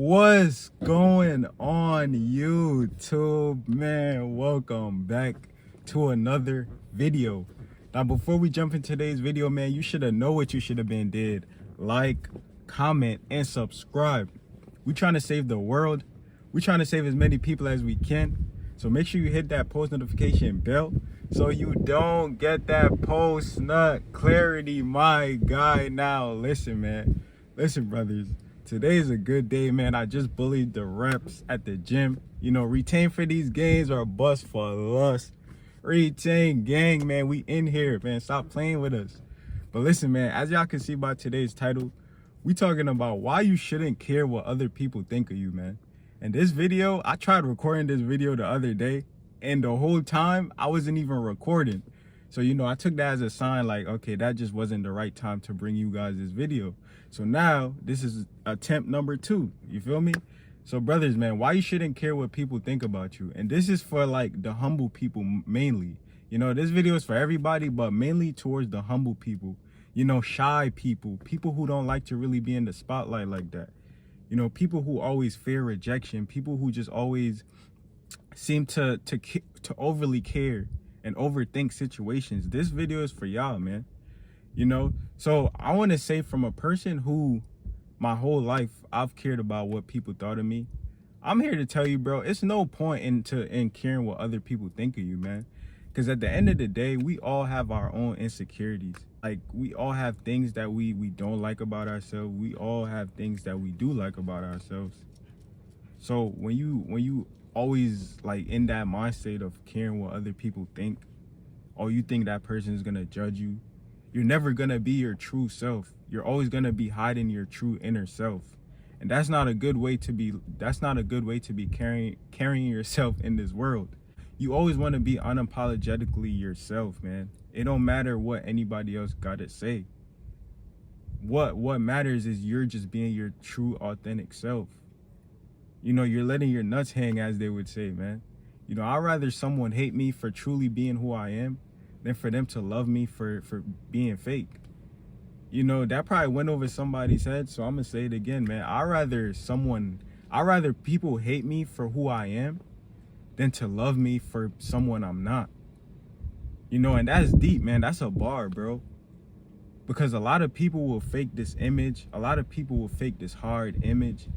What's going on, YouTube, man? Welcome back to another video. Now, before we jump into today's video, man, you should have know what you should have been did. Like, comment, and subscribe. We trying to save the world. We trying to save as many people as we can. So make sure you hit that post notification bell so you don't get that post nut clarity, my guy. Now, listen, man. Listen, brothers. Today is a good day, man. I just bullied the reps at the gym. You know, retain for these games or bust for lust. Retain gang, man. We in here, man. Stop playing with us. But listen, man, as y'all can see by today's title, we talking about why you shouldn't care what other people think of you, man. And this video, I tried recording this video the other day, and the whole time I wasn't even recording. So, you know, I took that as a sign like, okay, that just wasn't the right time to bring you guys this video. So now this is attempt number 2. You feel me? So brothers, man, why you shouldn't care what people think about you? And this is for like the humble people mainly. You know, this video is for everybody, but mainly towards the humble people. You know, shy people, people who don't like to really be in the spotlight like that. You know, people who always fear rejection, people who just always seem to overly care and overthink situations. This video is for y'all, man. You know, so I want to say, from a person who my whole life I've cared about what people thought of me, I'm here to tell you, bro, it's no point in caring what other people think of you, man. Because at the end of the day, we all have our own insecurities. Like, we all have things that we don't like about ourselves. We all have things that we do like about ourselves. So when you always like in that mindset of caring what other people think, or you think that person is gonna judge you, you're never gonna be your true self. You're always gonna be hiding your true inner self. And that's not a good way to be, carrying yourself in this world. You always want to be unapologetically yourself, man. It don't matter what anybody else gotta say. What matters is you're just being your true authentic self. You know, you're letting your nuts hang, as they would say, man. You know, I'd rather someone hate me for truly being who I am than for them to love me for being fake. You know, that probably went over somebody's head, so I'm gonna say it again, man. I'd rather people hate me for who I am than to love me for someone I'm not. You know, and that's deep, man. That's a bar, bro. Because a lot of people will fake this image. A lot of people will fake this hard image.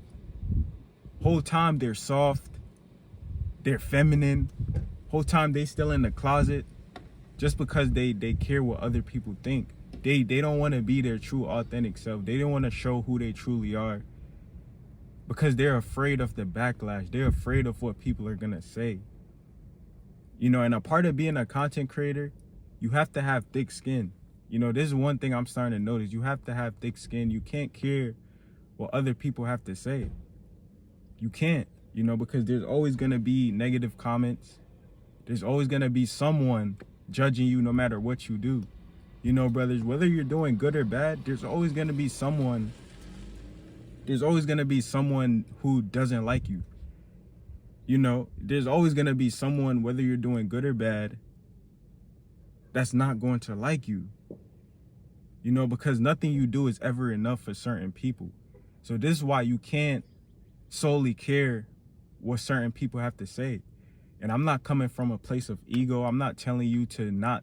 Whole time they're soft, they're feminine. Whole time they still in the closet, just because they care what other people think. They don't want to be their true authentic self. They don't want to show who they truly are, because they're afraid of the backlash. They're afraid of what people are gonna say. You know, and a part of being a content creator, you have to have thick skin. You know, this is one thing I'm starting to notice. You have to have thick skin. You can't care what other people have to say. You can't, you know, because there's always gonna be negative comments. There's always gonna be someone judging you no matter what you do. You know, brothers, whether you're doing good or bad, there's always gonna be someone who doesn't like you. You know, there's always gonna be someone, whether you're doing good or bad, that's not going to like you. You know, because nothing you do is ever enough for certain people. So this is why you can't solely care what certain people have to say. And I'm not coming from a place of ego. I'm not telling you to not,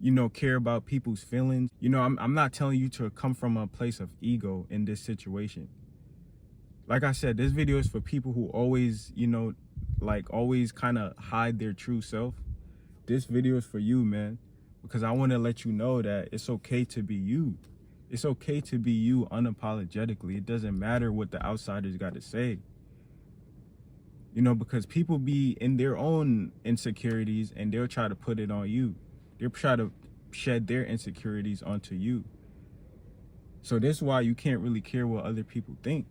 you know, care about people's feelings. You know, I'm not telling you to come from a place of ego in this situation. Like I said, this video is for people who always, you know, like always kind of hide their true self. This video is for you, man, because I want to let you know that it's okay to be you. It's okay to be you unapologetically. It doesn't matter what the outsiders got to say. You know, because people be in their own insecurities and they'll try to put it on you. They'll try to shed their insecurities onto you. So this is why you can't really care what other people think,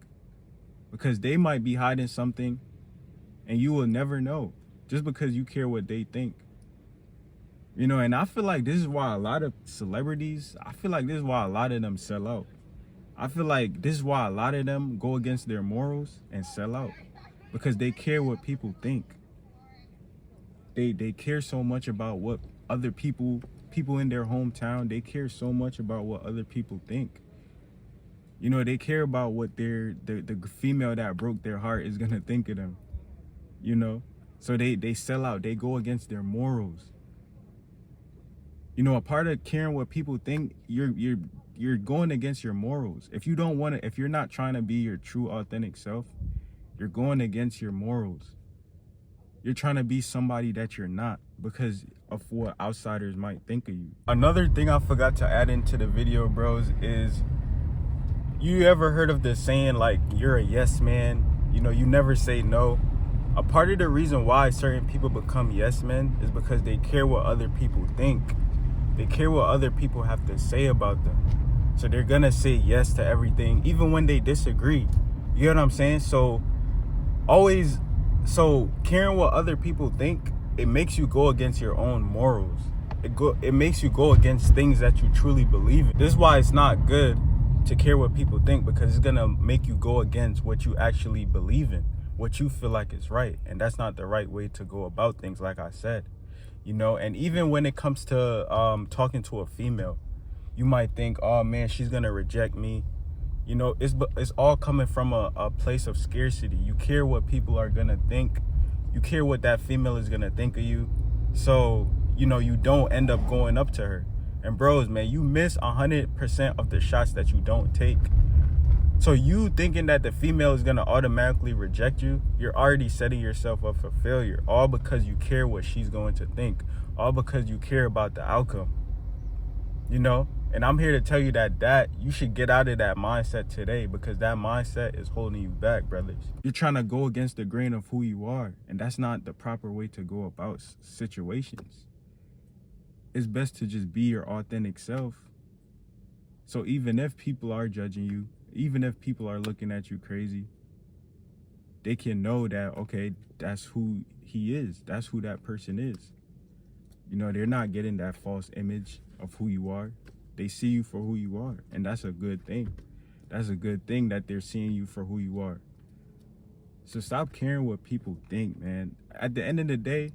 because they might be hiding something and you will never know just because you care what they think. You know, and I feel like this is why a lot of celebrities, I feel like this is why a lot of them sell out. I feel like this is why a lot of them go against their morals and sell out, because they care what people think. They care so much about what other people in their hometown, they care so much about what other people think. You know, they care about what the female that broke their heart is gonna think of them. You know, so they sell out. They go against their morals. You know, a part of caring what people think, you're going against your morals. If you don't want to, if you're not trying to be your true authentic self, you're going against your morals. You're trying to be somebody that you're not because of what outsiders might think of you. Another thing I forgot to add into the video, bros, is you ever heard of the saying like you're a yes man? You know, you never say no. A part of the reason why certain people become yes men is because they care what other people think. They care what other people have to say about them. So they're gonna say yes to everything, even when they disagree. You know what I'm saying? So caring what other people think, it makes you go against your own morals. It makes you go against things that you truly believe in. This is why it's not good to care what people think, because it's gonna make you go against what you actually believe in, what you feel like is right. And that's not the right way to go about things, like I said. You know, and even when it comes to talking to a female, you might think, oh man, she's gonna reject me. You know, it's all coming from a place of scarcity. You care what people are gonna think. You care what that female is gonna think of you. So, you know, you don't end up going up to her. And bros, man, you miss 100% of the shots that you don't take. So you thinking that the female is gonna automatically reject you, you're already setting yourself up for failure, all because you care what she's going to think, all because you care about the outcome. You know, and I'm here to tell you that you should get out of that mindset today, because that mindset is holding you back, brothers. You're trying to go against the grain of who you are, and that's not the proper way to go about situations. It's best to just be your authentic self. So even if people are judging you, even if people are looking at you crazy, they can know that, okay, that's who he is. That's who that person is. You know, they're not getting that false image of who you are. They see you for who you are, and that's a good thing. That's a good thing that they're seeing you for who you are. So stop caring what people think, man. At the end of the day,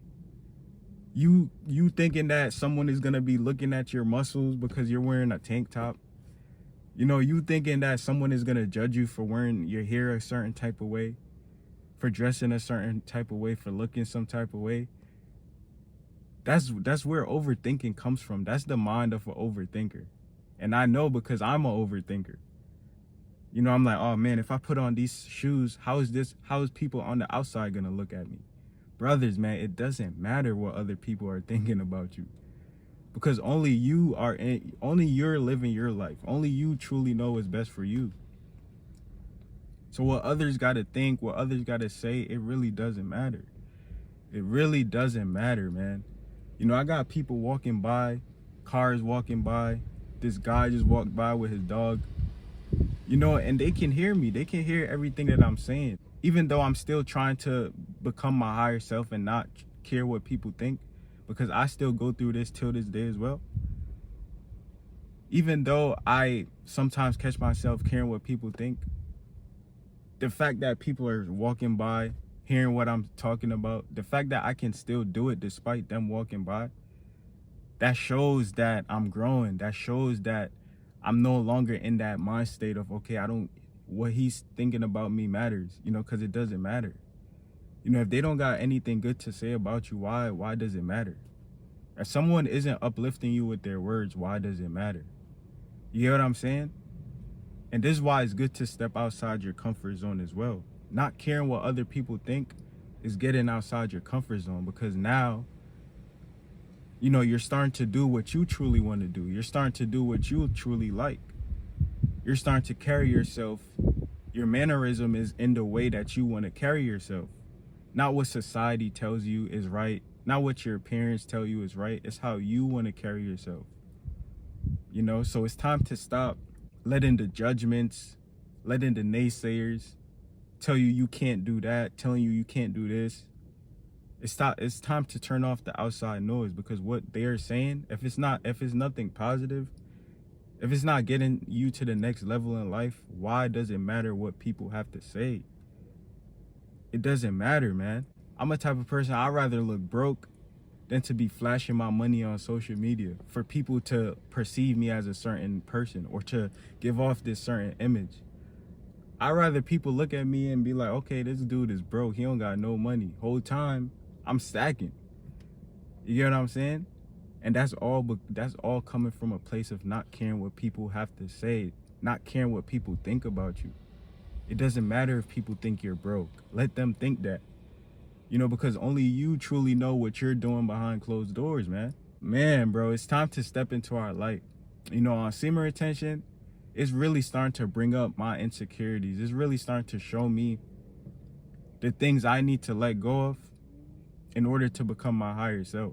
you thinking that someone is gonna be looking at your muscles because you're wearing a tank top. You know, you thinking that someone is gonna judge you for wearing your hair a certain type of way, for dressing a certain type of way, for looking some type of way. That's where overthinking comes from. That's the mind of an overthinker. And I know, because I'm an overthinker. You know, I'm like, oh man, if I put on these shoes, how is people on the outside gonna look at me? Brothers, man, it doesn't matter what other people are thinking about you, because only you're living your life. Only you truly know what's best for you. So what others gotta think, what others gotta say, it really doesn't matter. It really doesn't matter, man. You know, I got people walking by, cars walking by. This guy just walked by with his dog. You know, and they can hear me. They can hear everything that I'm saying. Even though I'm still trying to become my higher self and not care what people think, because I still go through this till this day as well. Even though I sometimes catch myself caring what people think, the fact that people are walking by, hearing what I'm talking about, the fact that I can still do it despite them walking by, that shows that I'm growing. That shows that I'm no longer in that mind state of, okay, what he's thinking about me matters, you know, because it doesn't matter. You know, if they don't got anything good to say about you, why does it matter? If someone isn't uplifting you with their words, why does it matter? You hear what I'm saying? And this is why it's good to step outside your comfort zone as well. Not caring what other people think is getting outside your comfort zone, because now, you know, you're starting to do what you truly want to do. You're starting to do what you truly like. You're starting to carry yourself. Your mannerism is in the way that you want to carry yourself. Not what society tells you is right. Not what your parents tell you is right. It's how you want to carry yourself. You know, so it's time to stop letting the judgments, letting the naysayers tell you you can't do that, telling you can't do this. It's time to turn off the outside noise, because what they're saying, if it's nothing positive, if it's not getting you to the next level in life, why does it matter what people have to say? It doesn't matter, man. I'm a type of person, I'd rather look broke than to be flashing my money on social media for people to perceive me as a certain person or to give off this certain image. I'd rather people look at me and be like, okay, this dude is broke. He don't got no money. Whole time I'm stacking. You get what I'm saying? And that's all coming from a place of not caring what people have to say, not caring what people think about you. It doesn't matter if people think you're broke. Let them think that. You know, because only you truly know what you're doing behind closed doors, man. Man, bro, it's time to step into our light. You know, on Semen Retention, it's really starting to bring up my insecurities. It's really starting to show me the things I need to let go of in order to become my higher self.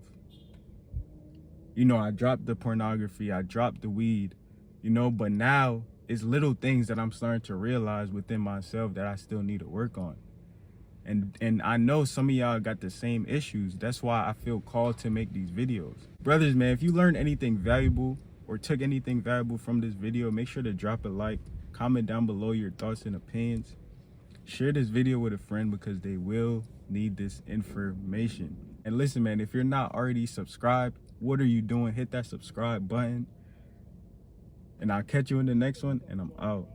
You know, I dropped the pornography, I dropped the weed, you know, but now it's little things that I'm starting to realize within myself that I still need to work on. And I know some of y'all got the same issues. That's why I feel called to make these videos. Brothers, man, if you learned anything valuable or took anything valuable from this video, make sure to drop a like, comment down below your thoughts and opinions. Share this video with a friend because they will need this information. And listen, man, if you're not already subscribed, what are you doing? Hit that subscribe button. And I'll catch you in the next one, and I'm out.